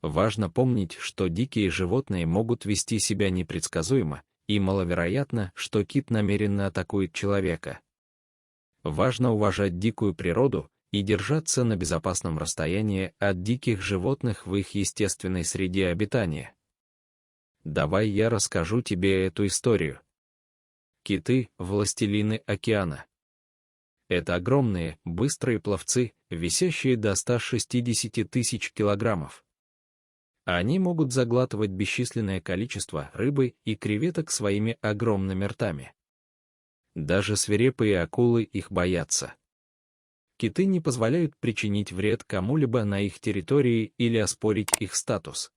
Важно помнить, что дикие животные могут вести себя непредсказуемо, и маловероятно, что кит намеренно атакует человека. Важно уважать дикую природу и держаться на безопасном расстоянии от диких животных в их естественной среде обитания. Давай я расскажу тебе эту историю. Киты — властелины океана. Это огромные, быстрые пловцы, весящие до 160 тысяч килограммов. Они могут заглатывать бесчисленное количество рыбы и креветок своими огромными ртами. Даже свирепые акулы их боятся. Киты не позволяют причинить вред кому-либо на их территории или оспорить их статус.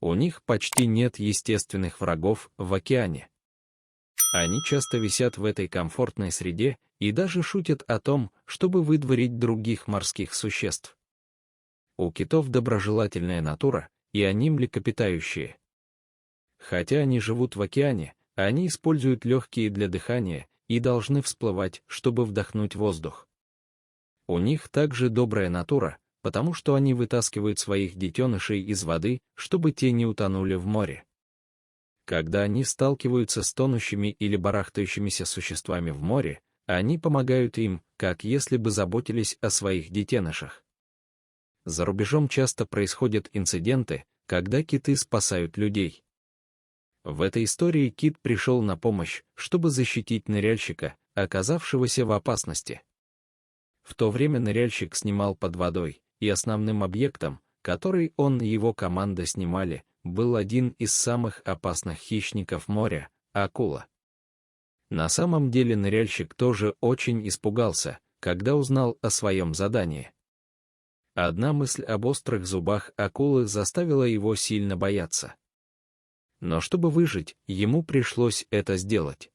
У них почти нет естественных врагов в океане. Они часто висят в этой комфортной среде и даже шутят о том, чтобы выдворить других морских существ. У китов доброжелательная натура, и они млекопитающие. Хотя они живут в океане, они используют легкие для дыхания и должны всплывать, чтобы вдохнуть воздух. У них также добрая натура, потому что они вытаскивают своих детенышей из воды, чтобы те не утонули в море. Когда они сталкиваются с тонущими или барахтающимися существами в море, они помогают им, как если бы заботились о своих детенышах. За рубежом часто происходят инциденты, когда киты спасают людей. В этой истории кит пришел на помощь, чтобы защитить ныряльщика, оказавшегося в опасности. В то время ныряльщик снимал под водой, и основным объектом, который он и его команда снимали, был один из самых опасных хищников моря — акула. На самом деле ныряльщик тоже очень испугался, когда узнал о своем задании. Одна мысль об острых зубах акулы заставила его сильно бояться. Но чтобы выжить, ему пришлось это сделать.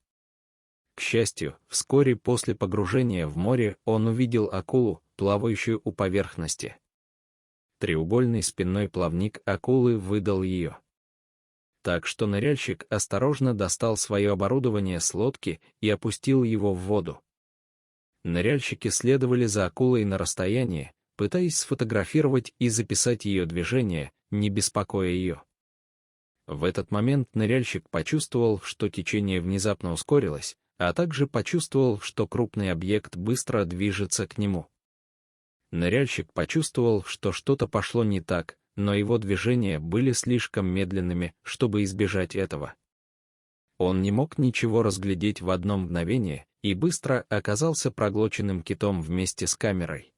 К счастью, вскоре после погружения в море он увидел акулу, плавающую у поверхности. Треугольный спинной плавник акулы выдал ее. Так что ныряльщик осторожно достал свое оборудование с лодки и опустил его в воду. Ныряльщики следовали за акулой на расстоянии, пытаясь сфотографировать и записать ее движение, не беспокоя ее. В этот момент ныряльщик почувствовал, что течение внезапно ускорилось, а также почувствовал, что крупный объект быстро движется к нему. Ныряльщик почувствовал, что что-то пошло не так, но его движения были слишком медленными, чтобы избежать этого. Он не мог ничего разглядеть в одно мгновение и быстро оказался проглоченным китом вместе с камерой.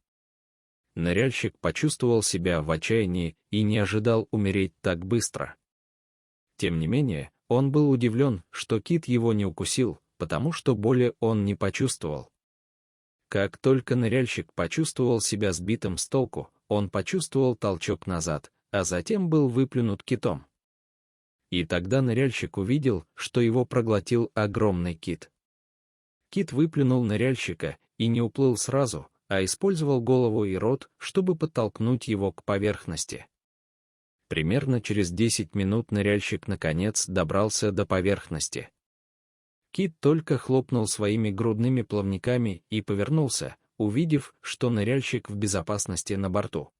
Ныряльщик почувствовал себя в отчаянии и не ожидал умереть так быстро. Тем не менее, он был удивлен, что кит его не укусил, потому что боли он не почувствовал. Как только ныряльщик почувствовал себя сбитым с толку, он почувствовал толчок назад, а затем был выплюнут китом. И тогда ныряльщик увидел, что его проглотил огромный кит. Кит выплюнул ныряльщика и не уплыл сразу, а использовал голову и рот, чтобы подтолкнуть его к поверхности. Примерно через 10 минут ныряльщик наконец добрался до поверхности. Кит только хлопнул своими грудными плавниками и повернулся, увидев, что ныряльщик в безопасности на борту.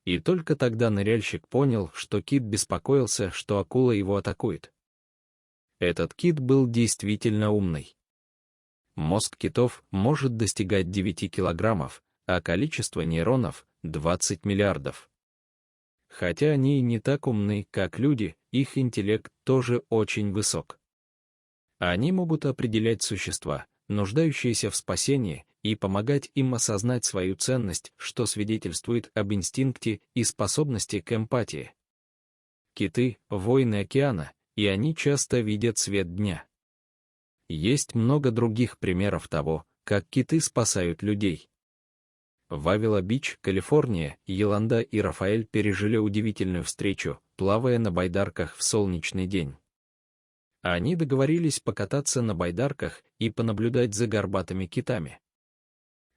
И только тогда ныряльщик понял, что кит беспокоился, что акула его атакует. Этот кит был действительно умный. Мозг китов может достигать 9 килограммов, а количество нейронов — 20 миллиардов. Хотя они и не так умны, как люди, их интеллект тоже очень высок. Они могут определять существа, нуждающиеся в спасении, и помогать им осознать свою ценность, что свидетельствует об инстинкте и способности к эмпатии. Киты — воины океана, и они часто видят свет дня. Есть много других примеров того, как киты спасают людей. В Авила-Бич, Калифорния, Йоланда и Рафаэль пережили удивительную встречу, плавая на байдарках в солнечный день. Они договорились покататься на байдарках и понаблюдать за горбатыми китами.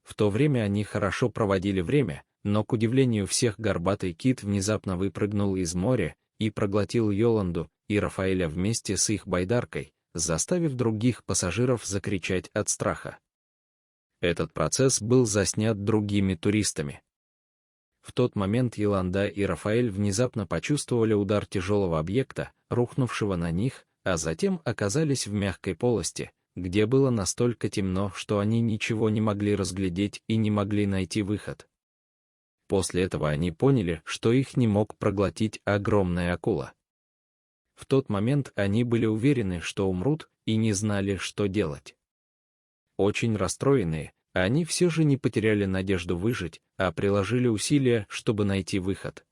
В то время они хорошо проводили время, но, к удивлению всех, горбатый кит внезапно выпрыгнул из моря и проглотил Йоланду и Рафаэля вместе с их байдаркой, заставив других пассажиров закричать от страха. Этот процесс был заснят другими туристами. В тот момент Йоланда и Рафаэль внезапно почувствовали удар тяжелого объекта, рухнувшего на них, а затем оказались в мягкой полости, где было настолько темно, что они ничего не могли разглядеть и не могли найти выход. После этого они поняли, что их не мог проглотить огромная акула. В тот момент они были уверены, что умрут, и не знали, что делать. Очень расстроенные, они все же не потеряли надежду выжить, а приложили усилия, чтобы найти выход.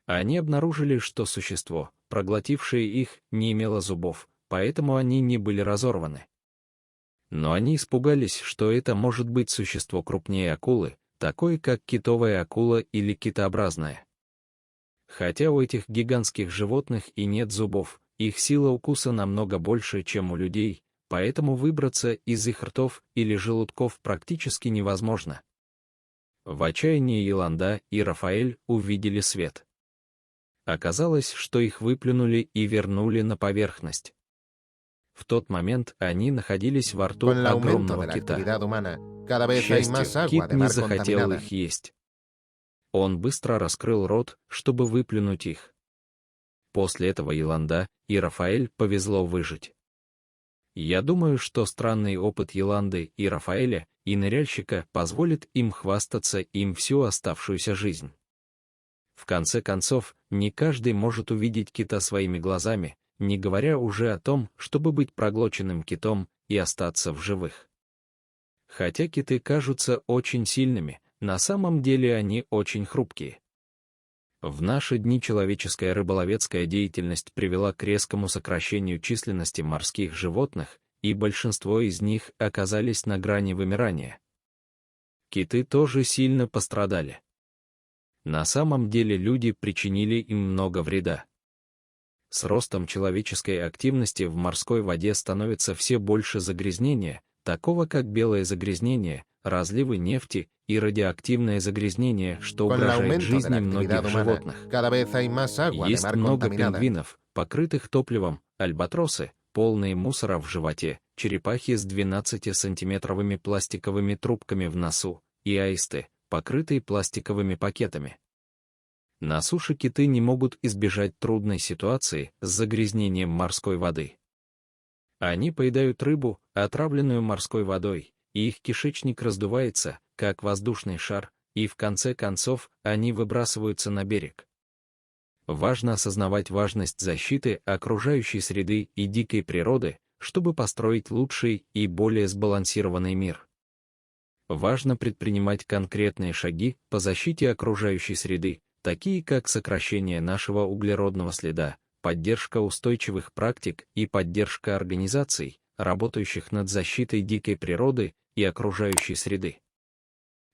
Они обнаружили, что существо, проглотившее их, не имело зубов, поэтому они не были разорваны. Но они испугались, что это может быть существо крупнее акулы, такое как китовая акула или китообразная. Хотя у этих гигантских животных и нет зубов, их сила укуса намного больше, чем у людей, поэтому выбраться из их ртов или желудков практически невозможно. В отчаянии Йоланда и Рафаэль увидели свет. Оказалось, что их выплюнули и вернули на поверхность. В тот момент они находились во рту огромного кита. К счастью, кит не захотел их есть. Он быстро раскрыл рот, чтобы выплюнуть их. После этого Йоланда и Рафаэль повезло выжить. Я думаю, что странный опыт Йоланды и Рафаэля и ныряльщика позволит им хвастаться им всю оставшуюся жизнь. В конце концов, не каждый может увидеть кита своими глазами, не говоря уже о том, чтобы быть проглоченным китом и остаться в живых. Хотя киты кажутся очень сильными, на самом деле они очень хрупкие. В наши дни человеческая рыболовецкая деятельность привела к резкому сокращению численности морских животных, и большинство из них оказались на грани вымирания. Киты тоже сильно пострадали. На самом деле люди причинили им много вреда. С ростом человеческой активности в морской воде становится все больше загрязнения, такого как белое загрязнение, разливы нефти и радиоактивное загрязнение, что угрожает жизни многих животных. Есть много пингвинов, покрытых топливом, альбатросы, полные мусора в животе, черепахи с 12-сантиметровыми пластиковыми трубками в носу, и аисты, покрытые пластиковыми пакетами. На суше киты не могут избежать трудной ситуации с загрязнением морской воды. Они поедают рыбу, отравленную морской водой, и их кишечник раздувается, как воздушный шар, и в конце концов они выбрасываются на берег. Важно осознавать важность защиты окружающей среды и дикой природы, чтобы построить лучший и более сбалансированный мир. Важно предпринимать конкретные шаги по защите окружающей среды, такие как сокращение нашего углеродного следа, поддержка устойчивых практик и поддержка организаций, работающих над защитой дикой природы и окружающей среды.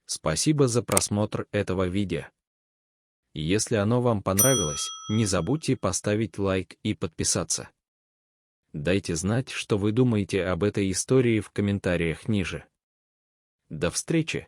Спасибо за просмотр этого видео. Если оно вам понравилось, не забудьте поставить лайк и подписаться. Дайте знать, что вы думаете об этой истории в комментариях ниже. До встречи!